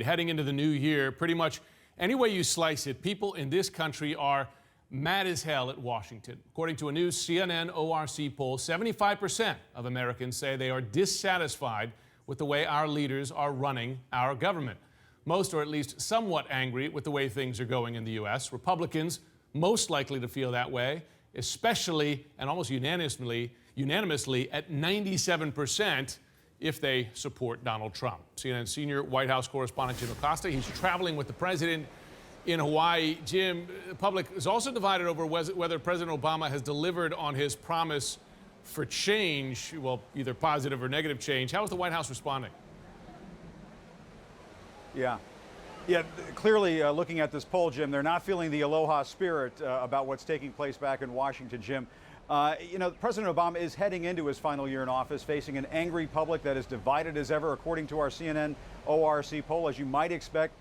Heading into the new year, pretty much any way you slice it, people in this country are mad as hell at Washington. According to a new CNN ORC poll, 75% of Americans say they are dissatisfied with the way our leaders are running our government. Most are at least somewhat angry with the way things are going in the U.S. Republicans most likely to feel that way, especially and almost unanimously at 97%. If they support Donald Trump. CNN senior White House correspondent Jim Acosta, he's traveling with the president in Hawaii. Jim, the public is also divided over whether President Obama has delivered on his promise for change, well, either positive or negative change. How is the White House responding? Yeah, clearly looking at this poll, Jim, they're not feeling the aloha spirit about what's taking place back in Washington, Jim. President Obama is heading into his final year in office, facing an angry public that is divided as ever, according to our CNN ORC poll, as you might expect,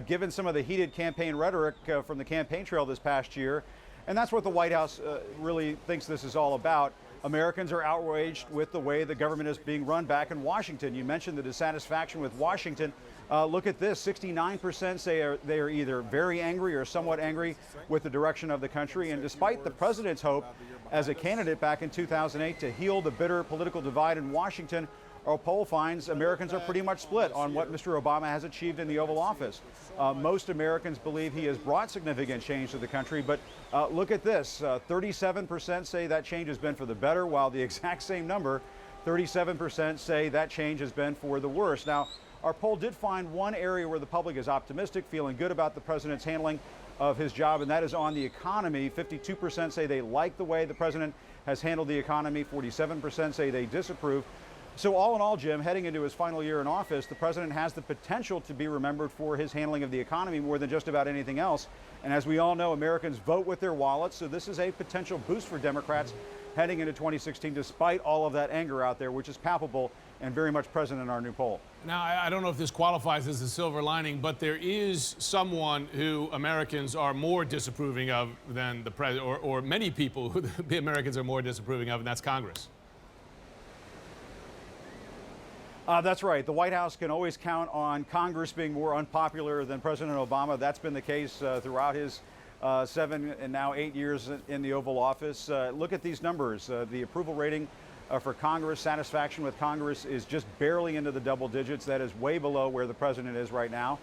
given some of the heated campaign rhetoric from the campaign trail this past year. And that's what the White House really thinks this is all about. Americans are outraged with the way the government is being run back in Washington. You mentioned the dissatisfaction with Washington. Look at this, 69% say they are either very angry or somewhat angry with the direction of the country. And despite the president's hope as a candidate back in 2008 to heal the bitter political divide in Washington, our poll finds Americans are pretty much split on what Mr. Obama has achieved in the Oval Office. Most Americans believe he has brought significant change to the country, but look at this, 37% say that change has been for the better, while the exact same number, 37% say that change has been for the worse. Now, our poll did find one area where the public is optimistic, feeling good about the president's handling of his job, and that is on the economy. 52% say they like the way the president has handled the economy. 47% say they disapprove. So all in all, Jim, heading into his final year in office, the president has the potential to be remembered for his handling of the economy more than just about anything else. And as we all know, Americans vote with their wallets, so this is a potential boost for Democrats heading into 2016, despite all of that anger out there, which is palpable and very much present in our new poll. Now, I don't know if this qualifies as a silver lining, but there is someone who Americans are more disapproving of than the president, or many people who the Americans are more disapproving of, and that's Congress. That's right. The White House can always count on Congress being more unpopular than President Obama. That's been the case throughout his 7 and now 8 years in the Oval Office. Look at these numbers. The approval rating for Congress, satisfaction with Congress, is just barely into the double digits. That is way below where the president is right now.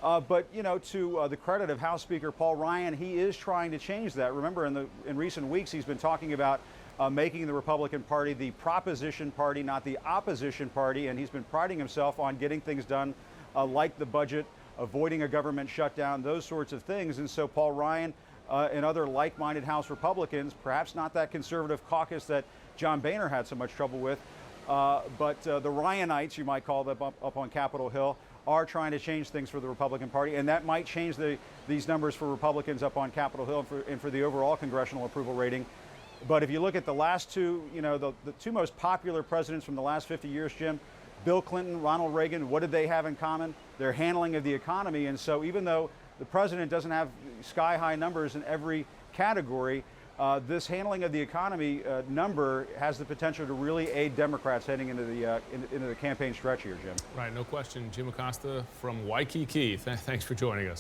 But, you know, to the credit of House Speaker Paul Ryan, he is trying to change that. Remember, in recent weeks, he's been talking about making the Republican Party the proposition party, not the opposition party, and he's been priding himself on getting things done like the budget, avoiding a government shutdown, those sorts of things. And so Paul Ryan and other like-minded House Republicans, perhaps not that conservative caucus that John Boehner had so much trouble with, but the Ryanites, you might call them, up on Capitol Hill, are trying to change things for the Republican Party, and that might change these numbers for Republicans up on Capitol Hill and for the overall congressional approval rating. But if you look at the last two, the two most popular presidents from the last 50 years, Jim, Bill Clinton, Ronald Reagan, what did they have in common? Their handling of the economy. And so even though the president doesn't have sky-high numbers in every category, this handling of the economy number has the potential to really aid Democrats heading into the campaign stretch here, Jim. Right, no question. Jim Acosta from Waikiki. Thanks for joining us.